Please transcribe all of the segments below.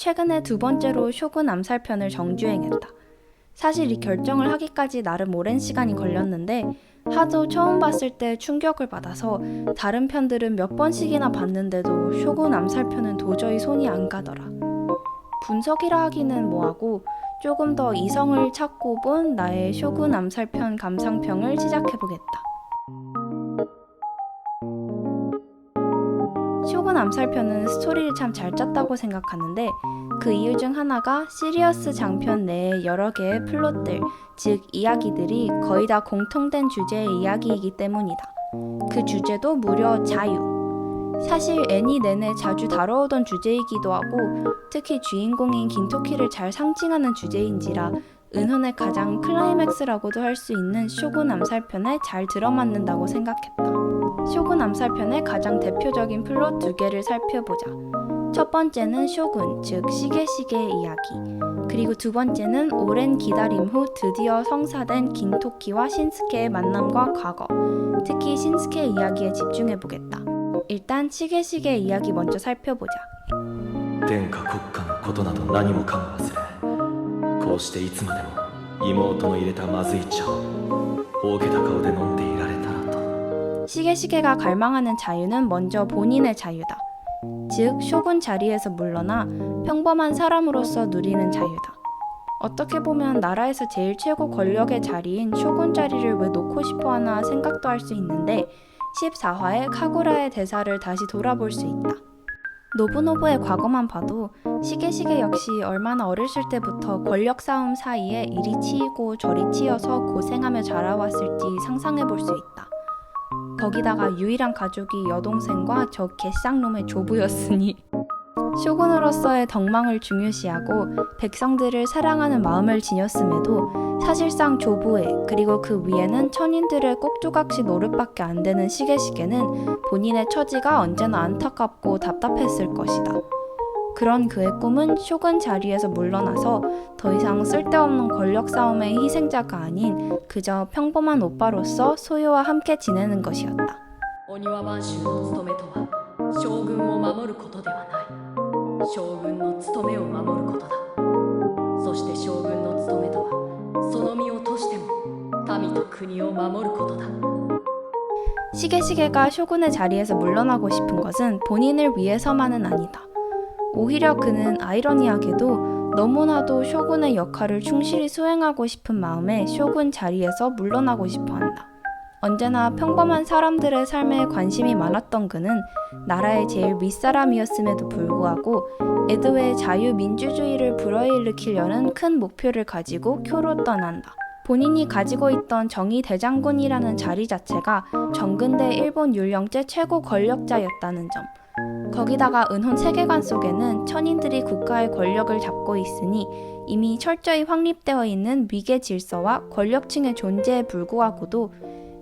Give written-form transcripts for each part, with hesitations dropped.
최근에 두 번째로 쇼군 암살편을 정주행했다. 사실 이 결정을 하기까지 나름 오랜 시간이 걸렸는데 하도 처음 봤을 때 충격을 받아서 다른 편들은 몇 번씩이나 봤는데도 쇼군 암살편은 도저히 손이 안 가더라. 분석이라 하기는 뭐하고 조금 더 이성을 찾고 본 나의 쇼군 암살편 감상평을 시작해보겠다. 쇼군 암살편은 스토리를 참 잘 짰다고 생각하는데 그 이유 중 하나가 시리어스 장편 내에 여러 개의 플롯들, 즉 이야기들이 거의 다 공통된 주제의 이야기이기 때문이다. 그 주제도 무려 자유. 사실 애니 내내 자주 다뤄오던 주제이기도 하고 특히 주인공인 긴토키를 잘 상징하는 주제인지라 은혼의 가장 클라이맥스라고도 할 수 있는 쇼군 암살편에 잘 들어맞는다고 생각했다. 쇼군 암살편의 가장 대표적인 플롯 두 개를 살펴보자. 첫 번째는 쇼군, 즉 시게시게의 이야기. 그리고 두 번째는 오랜 기다림 후 드디어 성사된 긴토키와 신스케의 만남과 과거, 특히 신스케의 이야기에 집중해보겠다. 일단 시게시게의 이야기 먼저 살펴보자. 天下国家のことなど何もかも忘れ、こうしていつまでも妹の入れたまずい茶を大げた顔で飲んでいられたらと。 시게시게가 갈망하는 자유는 먼저 본인의 자유다. 즉 쇼군 자리에서 물러나 평범한 사람으로서 누리는 자유다. 어떻게 보면 나라에서 제일 최고 권력의 자리인 쇼군 자리를 왜 놓고 싶어하나 생각도 할 수 있는데 14화의 카구라의 대사를 다시 돌아볼 수 있다. 노부노부의 과거만 봐도 시게시게 역시 얼마나 어렸을 때부터 권력 싸움 사이에 이리 치이고 저리 치여서 고생하며 자라왔을지 상상해볼 수 있다. 거기다가 유일한 가족이 여동생과 저 개쌍놈의 조부였으니 쇼군으로서의 덕망을 중요시하고 백성들을 사랑하는 마음을 지녔음에도 사실상 조부애 그리고 그 위에는 천인들의 꼭조각시 노릇밖에 안 되는 시게시게는 본인의 처지가 언제나 안타깝고 답답했을 것이다. 그런 그의 꿈은 쇼군 자리에서 물러나서 더 이상 쓸데없는 권력 싸움의 희생자가 아닌 그저 평범한 오빠로서 소유와 함께 지내는 것이었다. 御庭番衆の務めとは将軍を守ることではない将軍の務めを守ることだそして将軍の務めとはその身を賭しても民と国を守ることだ 시게시게가 쇼군의 자리에서 물러나고 싶은 것은 본인을 위해서만은 아니다. 오히려 그는 아이러니하게도 너무나도 쇼군의 역할을 충실히 수행하고 싶은 마음에 쇼군 자리에서 물러나고 싶어 한다. 언제나 평범한 사람들의 삶에 관심이 많았던 그는 나라의 제일 윗사람이었음에도 불구하고 에도의 자유민주주의를 불어일으키려는 큰 목표를 가지고 쿄로 떠난다. 본인이 가지고 있던 정의대장군이라는 자리 자체가 정근대 일본 율령제 최고 권력자였다는 점. 거기다가 은혼 세계관 속에는 천인들이 국가의 권력을 잡고 있으니 이미 철저히 확립되어 있는 위계 질서와 권력층의 존재에 불구하고도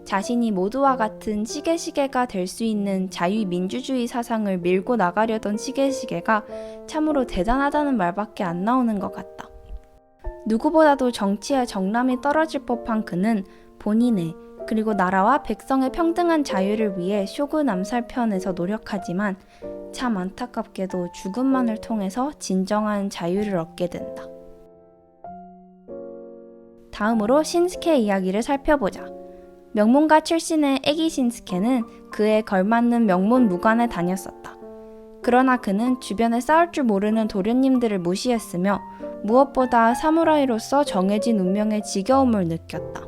자신이 모두와 같은 시게시게가 될 수 있는 자유민주주의 사상을 밀고 나가려던 시게시게가 참으로 대단하다는 말밖에 안 나오는 것 같다. 누구보다도 정치에 정남이 떨어질 법한 그는 본인의 그리고 나라와 백성의 평등한 자유를 위해 쇼군 암살편에서 노력하지만 참 안타깝게도 죽음만을 통해서 진정한 자유를 얻게 된다. 다음으로 신스케 이야기를 살펴보자. 명문가 출신의 애기 신스케는 그에 걸맞는 명문 무관에 다녔었다. 그러나 그는 주변에 싸울 줄 모르는 도련님들을 무시했으며 무엇보다 사무라이로서 정해진 운명의 지겨움을 느꼈다.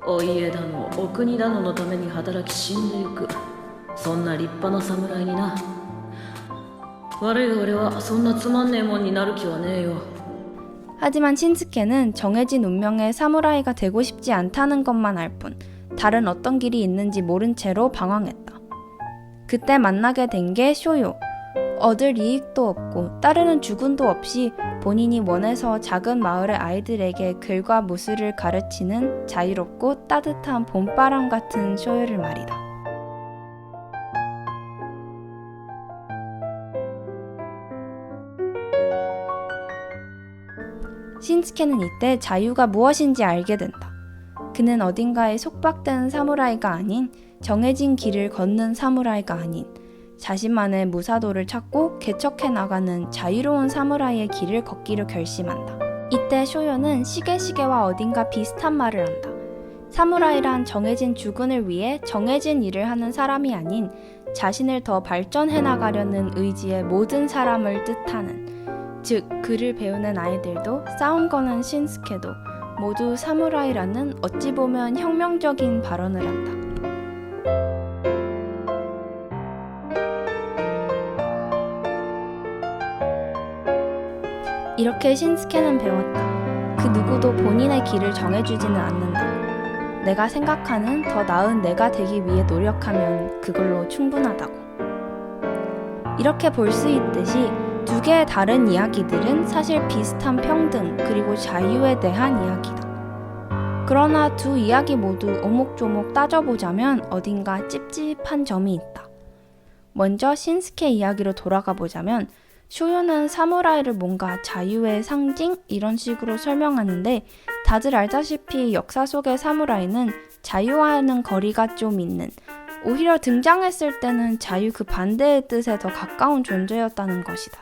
お家だのお国だののために働き死んでゆくそんな立派な侍にな悪い俺はそんなつまんねえもんになる気はねえよ 하지만 신스케는 정해진 운명의 사무라이가 되고 싶지 않다는 것만 알 뿐 다른 어떤 길이 있는지 모른 채로 방황했다. 그때 만나게 된 게 쇼요. 얻을 이익도 없고 따르는 주군도 없이 본인이 원해서 작은 마을의 아이들에게 글과 무술을 가르치는 자유롭고 따뜻한 봄바람 같은 쇼요를 말이다. 신스케는 이때 자유가 무엇인지 알게 된다. 그는 어딘가에 속박된 사무라이가 아닌 정해진 길을 걷는 사무라이가 아닌 자신만의 무사도를 찾고 개척해 나가는 자유로운 사무라이의 길을 걷기로 결심한다. 이때 쇼요는 시게시게와 어딘가 비슷한 말을 한다. 사무라이란 정해진 주군을 위해 정해진 일을 하는 사람이 아닌 자신을 더 발전해 나가려는 의지의 모든 사람을 뜻하는, 즉 그를 배우는 아이들도 싸움 거는 신스케도 모두 사무라이라는 어찌 보면 혁명적인 발언을 한다. 이렇게 신스케는 배웠다. 그 누구도 본인의 길을 정해주지는 않는다. 내가 생각하는 더 나은 내가 되기 위해 노력하면 그걸로 충분하다고. 이렇게 볼 수 있듯이 두 개의 다른 이야기들은 사실 비슷한 평등 그리고 자유에 대한 이야기다. 그러나 두 이야기 모두 오목조목 따져보자면 어딘가 찝찝한 점이 있다. 먼저 신스케 이야기로 돌아가 보자면 쇼요는 사무라이를 뭔가 자유의 상징? 이런 식으로 설명하는데 다들 알다시피 역사 속의 사무라이는 자유와는 거리가 좀 있는, 오히려 등장했을 때는 자유 그 반대의 뜻에 더 가까운 존재였다는 것이다.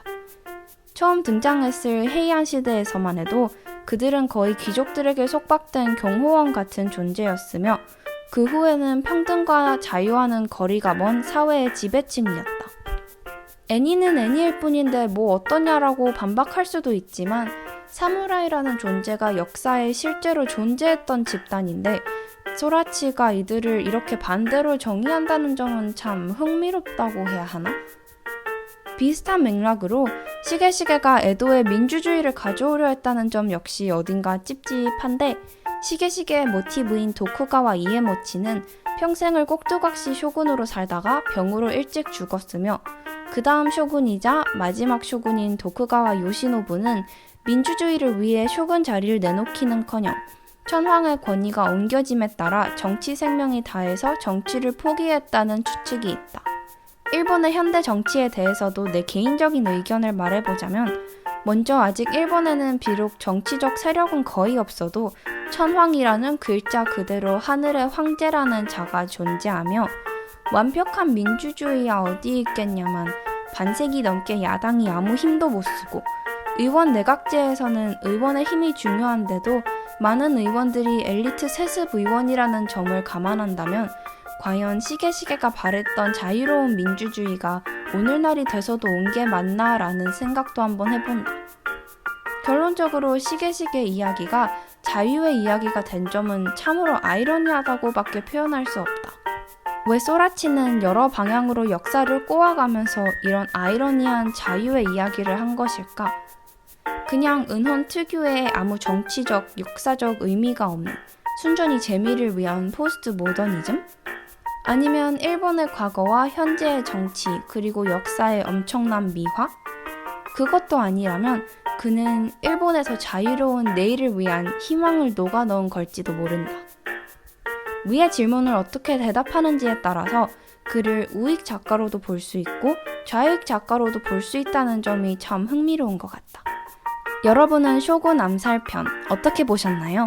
처음 등장했을 헤이안 시대에서만 해도 그들은 거의 귀족들에게 속박된 경호원 같은 존재였으며 그 후에는 평등과 자유와는 거리가 먼 사회의 지배층이었다. 애니는 애니일 뿐인데 뭐 어떠냐라고 반박할 수도 있지만 사무라이라는 존재가 역사에 실제로 존재했던 집단인데 소라치가 이들을 이렇게 반대로 정의한다는 점은 참 흥미롭다고 해야 하나? 비슷한 맥락으로 시게시게가 에도에 민주주의를 가져오려 했다는 점 역시 어딘가 찝찝한데 시게시게의 모티브인 도쿠가와 이에모치는 평생을 꼭두각시 쇼군으로 살다가 병으로 일찍 죽었으며 그 다음 쇼군이자 마지막 쇼군인 도쿠가와 요시노부는 민주주의를 위해 쇼군 자리를 내놓기는커녕 천황의 권위가 옮겨짐에 따라 정치 생명이 다해서 정치를 포기했다는 추측이 있다. 일본의 현대 정치에 대해서도 내 개인적인 의견을 말해보자면 먼저 아직 일본에는 비록 정치적 세력은 거의 없어도 천황이라는 글자 그대로 하늘의 황제라는 자가 존재하며 완벽한 민주주의야 어디 있겠냐만 반세기 넘게 야당이 아무 힘도 못 쓰고 의원 내각제에서는 의원의 힘이 중요한데도 많은 의원들이 엘리트 세습 의원이라는 점을 감안한다면 과연 시게시게가 바랬던 자유로운 민주주의가 오늘날이 돼서도 온 게 맞나 라는 생각도 한번 해본다. 결론적으로 시게시게 이야기가 자유의 이야기가 된 점은 참으로 아이러니하다고밖에 표현할 수 없다. 왜 소라치는 여러 방향으로 역사를 꼬아가면서 이런 아이러니한 자유의 이야기를 한 것일까? 그냥 은혼 특유의 아무 정치적, 역사적 의미가 없는 순전히 재미를 위한 포스트 모더니즘? 아니면 일본의 과거와 현재의 정치 그리고 역사의 엄청난 미화? 그것도 아니라면 그는 일본에서 자유로운 내일을 위한 희망을 녹아넣은 걸지도 모른다. 위의 질문을 어떻게 대답하는지에 따라서 그를 우익 작가로도 볼 수 있고 좌익 작가로도 볼 수 있다는 점이 참 흥미로운 것 같다. 여러분은 쇼군 암살편 어떻게 보셨나요?